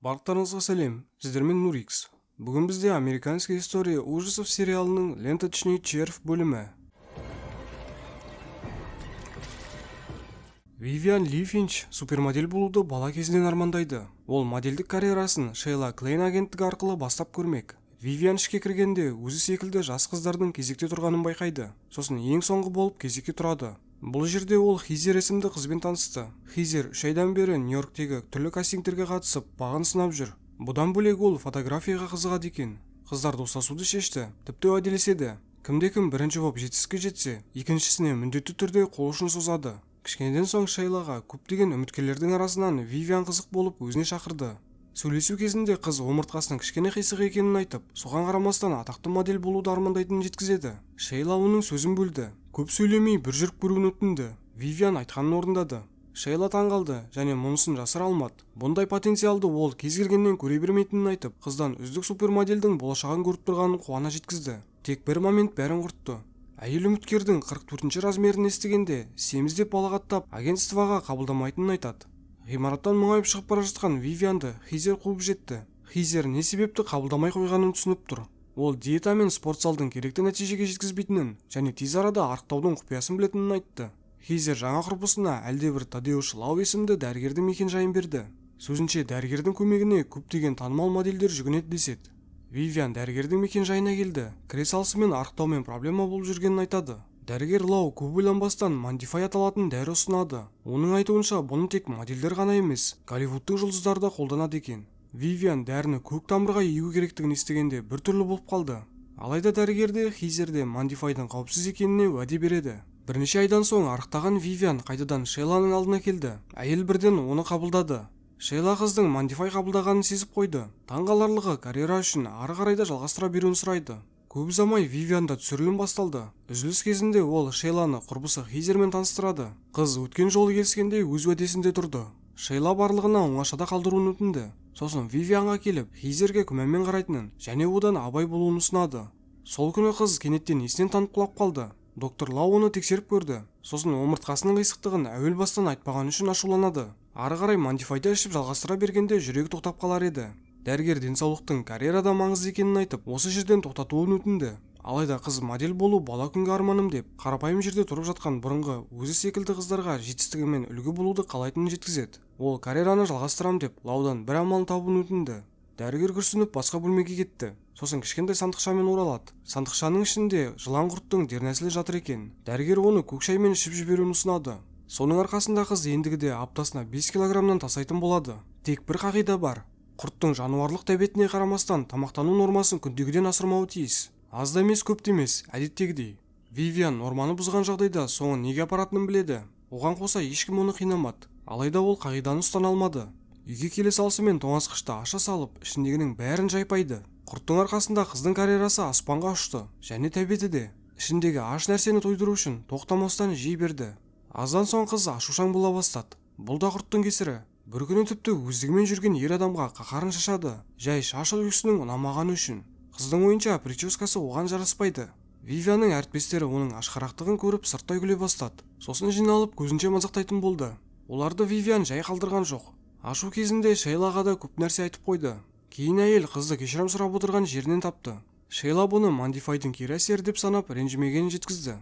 Барлықтарыңызға сәлем, сіздермен Нурикс. Бүгін бізде американская история ужасов сериалының ленточный червь бөлімі. Вивиан Ли Финч супермодель болуды бала кезінен армандайды. Ол модельдік карьерасын Шейла Клейн агенттігі арқылы бастап көрмек. Вивиан ішке кіргенде өзі секілді жас қыздардың кезекте тұрғанын байқайды. Сосын ең соңғы болып кезекке тұрады. Бұл жерде ол Хизер есімді қызбен танысты. Хизер 3 айдан бері Нью-Йорктегі түрлі кастингтерге қатысып, бағын сынап жүр. Бұдан бөлек ол фотографияға қызығады екен. Қыздар достасуды шешті, тіпті уәделеседі. Кімде-кім бірінші боп жетістікке жетсе, екіншісіне міндетті түрде қол ұшын созады. Кішкенеден соң Шейлаға көптеген үміткерлердің арасынан Вивиан қызық болып өзіне шақырды. Сөйлесу кезінде қыз омыртқасының кішкене қисық екенін айтып, соған қарамастан атақты модель болуды армандайтынын жеткізеді. Шейла оның сөзін бөлді. Көп сөйлемей бір жүріп көруін өтінді. Вивиан айтқанын орындады. Шейла таңғалды және мұнысын жасыра алмады. Бұндай потенциалды ол кез келгеннен көре бермейтінін айтып, қыздан үздік супермодельдің болашағын көріп тұрғанын қуана жеткізді. Тек бір момент бәрін құртты. Әйел үміткердің 44-ші размерін естігенде, семіз деп балағаттап, агентствоға қабылдамайтынын айтады. Ғимараттан мұңайып шығып бара жатқан Вивианды Хизер қуып жетті. Хизер не себепті қабылдамай қойғанын түсініп тұр. Ол диета мен спорт залдың керекті нәтижеге жеткізбейтінін және тез арада арықтаудың құпиясын білетінін айтты. Хизер жаңа құрбысына әлдебір Тадеуш Лау есімді дәрігердің мекен-жайын берді. Сөзінше дәрігердің көмегіне көптеген танымал модельдер жүгінеді деседі. Вивиан дәрігердің мекен-жайына келді. Кіре салысымен арықтаумен проблема болып жүргенін айтады. Дәрігер Лау көп ойланбастан Мандифай аталатын дәрі ұсынады. Оның айтуынша бұны тек модельдер ғана емес, Голливудтың жұлдыздары да қолданады екен. Вивиан дәріні көк тамырға егу керектігін естігенде біртүрлі болып қалды. Алайда дәрігерде Хизерде Мандифайдың қауіпсіз екеніне уәде береді. Бірнеше айдан соң арықтаған Вивиан қайтадан Шейланың алдына келді. Әйел бірден оны қабылдады. Шейла қыздың Мандифай қабылдағанын сезіп қойды. Таңғаларлығы карьера үшін ары қарай да жалғастыра беруін сұрайды. Көп ұзамай Вивианда түсірілім басталды. Үзіліс кезінде ол Шейланы құрбысы Хизермен таныстырады. Қыз өткен жолы келіскенде өз уәдесінде тұрды. Шейла барлығына оңашада қалдыруын өтінді. Сосын Вивианға келіп, Хизерге күмәнмен қарайтынын және одан абай болуын ұсынады. Сол күні қыз кенеттен есінен танып құлап қалды. Доктор Лау оны тексеріп көрді. Сосын омыртқасының қисықтығын әуел бастан айтпаған үшін ашуланады. Ары қарай Мандифайды ішіп жалғастыра бергенде жүрегі тоқтап қалар еді. Дәрігер денсаулықтың карьерада маңызды екенін айтып, осы жерден тоқтатуын өтінді. Алайда қыз модель болу бала күнгі арманым деп, қарапайым жерде тұрып жатқан бұрынғы өзі секілді қыздарға жетістігімен үлгі болуды қалайтынын жеткізеді. Ол карьераны жалғастырам деп, Лаудан бір амалын табуын өтінді. Дәрігер күрсініп басқа бөлмеге кетті. Сосын кішкентай сандықшамен оралады. Сандықшаның ішінде жылан құрттың дернәсілі жатыр екен. Дәрігер оны көк шаймен ішіп жіберуін ұсынады. Соның арқасында қыз ендігіде аптасына 5 килограммнан тасайтын болады. Тек бір қағида бар. Құрттың жануарлық тәбетіне қарамастан тамақтану нормасын күндегіден асырмауы тиіс. Аз да емес, көп те емес, әдеттегідей. Вивиан норманы бұзған жағдайда соңын неге апаратынын біледі. Оған қоса ешкім оны қинамады. Алайда ол қағиданы ұстана алмады. Үйге келе салысымен тоңазытқышты аша салып, ішіндегінің бәрін жайпайды. Құрттың арқасында қыздың карьерасы аспанға ұшты, және тәбеті де. Ішіндегі аш нәрсені тойдыру үшін тоқтамастан жей берді. Аздан соң қыз ашушаң бола бастады. Бұл да құрттың кесірі. Бір күні тіпті өздігімен жүрген ер адамға қаһарын шашады. Жай шаш үлгісінің ұнамағаны үшін. Қыздың ойынша прическасы оған жараспайды. Вивианның әріптестері оның ашқарақтығын көріп сырттай күле бастады. Сосын жиналып көзінше мазақтайтын болды. Оларды Вивиан жай қалдырған жоқ. Ашу кезінде Шейлаға да көп нәрсе айтып қойды. Кейін әйел қызды кешірім сұрап отырған жерінен тапты. Шейла бұны Мандифайдың кері әсері деп санап ренжімегенін жеткізді.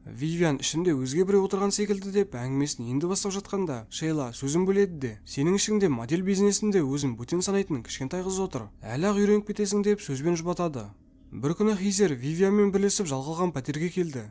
Вивиан ішінде өзге біреу отырған секілді деп әңгімесін енді бастап жатқанда, Шейла сөзін бөледі де, сенің ішіңде модель бизнесінде өзін бөтен санайтын кішкентай қыз отыр. Әлі-ақ үйреніп кетесің деп сөзбен жұбатады. Бір күні Хизер Вивианмен бірлесіп жалғалған пәтерге келді.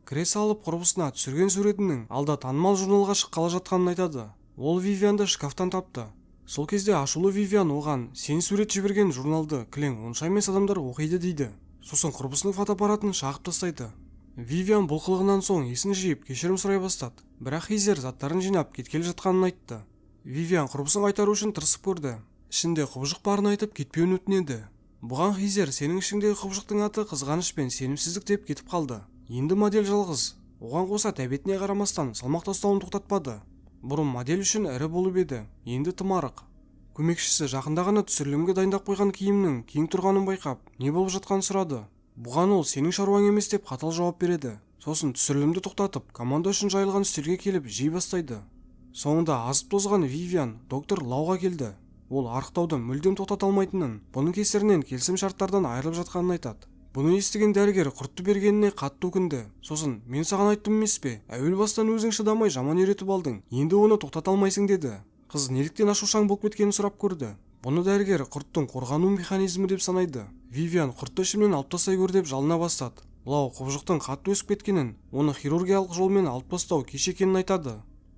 Кіре салып құрбысына түсірген суретінің алда танымал журналға шыққалы жатқанын айтады. Ол Вивианды шкафтан тапты. Сол кезде ашулы Вивиан оған, сен сурет жіберген журналды кілең онша емес адамдар оқиды дейді. Сосын құрбысының фотоаппаратын шағып тастайды. Вивиан бұл қылығынан соң есін жиып кешірім сұрай бастады. Бірақ Хизер заттарын жинап кеткелі жатқанын айтты. Вивиан құрбысын қайтару үшін тырысып көрді. Ішінде құбыжық барын айтып кетпеуін өтінеді. Бұған Хизер сенің ішіңдегі құбыжықтың аты қызғаныш пен сенімсіздік деп кетіп қалды. Енді модель жалғыз. Оған қоса тәбетіне қарамастан салмақ тастауын тоқтатпады. Бұрын модель үшін ірі болып еді, енді тым арық. Көмекшісі жақында ғана түсірілімге дайындап қойған киімнің кең тұрғанын байқап, не болып жатқанын сұрады. Бұған ол сенің шаруаң емес деп қатал жауап береді. Сосын түсірілімді тоқтатып, команда үшін жайылған үстелге келіп жей бастайды. Соңында азып тозған Вивиан доктор Лауға келді. Ол арықтауды мүлдем тоқтата алмайтынын, бұның кесірінен келісім шарттардан айырылып жатқанын айтады. Бұны естіген дәрігер құртты бергеніне қатты өкінді. Сосын, мен саған айттым емес пе, әуел бастан өзің шыдамай жаман үйретіп алдың, енді оны тоқтата алмайсың деді. Қыз неліктен ашушаң болып кеткенін сұрап көрді. Бұны дәрігер құрттың қорғану механизмі деп санайды. Вивиан құртты ішімнен алып тастай көр деп жалына бастады. Лау құбыжықтың қатты өсіп кеткенін, оны хирургиялық жолмен алып тастау кеш екенін айтады.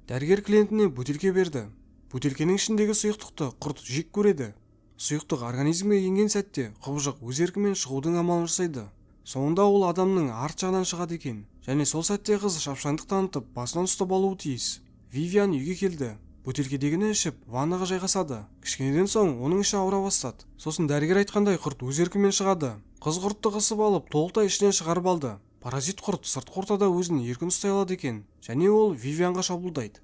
Дәрігер клиентіне бөтелке берді. Бөтелкенің ішіндегі сұйықтықты құрт жек көреді. Сұйықтық организмге енген сәтте құбыжық өз еркімен шығудың амалын жасайды. Соңында ол адамның арт жағынан шығады екен. Және сол сәтте қыз шапшаңдық танытып басынан ұстап алуы тиіс. Вивиан үйге келді. Бөтелкедегіні ішіп, ваннаға жайғасады. Кішкенеден соң оның іші ауыра бастады. Сосын дәрігер айтқандай құрт өз еркімен шығады. Қыз құртты қысып алып, толықтай ішінен шығарып алды. Паразит құрт сыртқы ортада өзін еркін ұстай алады екен, және ол Вивианға шабуылдайды.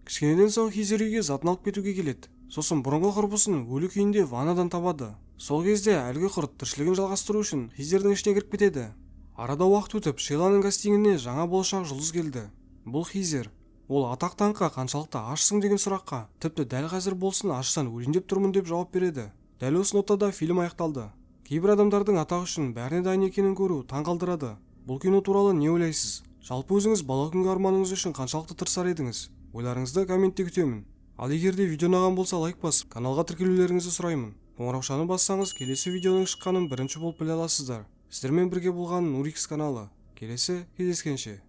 Кішкенеден соң Хизер үйге затын алып кетуге келеді. Сосын бұрынғы құрбысын өлі күйінде ваннадан табады. Сол кезде әлгі құрт тіршілігін жалғастыру үшін Хизердің ішіне кіріп кетеді. Арада уақыт өтіп, Шейланың кастингіне жаңа болашақ жұлдыз келді. Бұл Хизер. Ол атақ даңққа қаншалықты ашсың деген сұраққа, тіпті дәл қазір болсын ашсаң өлейін деп тұрмын деп жауап береді. Дәл осы нотада фильм аяқталды. Кейбір адамдардың атақ үшін бәріне дайын екенін көру таң қалдырады. Бұл кино туралы не ойлайсыз? Жалпы өзіңіз бала күнгі арманыңыз үшін қаншалықты тырысар едіңіз? Ойларыңызды комментте күтемін. Ал егер де видео ұнаған болса лайк басып, каналға тіркелулеріңізді сұраймын. Қоңыраушаны бассаңыз келесі видеоның шыққанын бірінші болып біле аласыздар. Сіздермен бірге болған Нурикс каналы. Келесі кездескенше.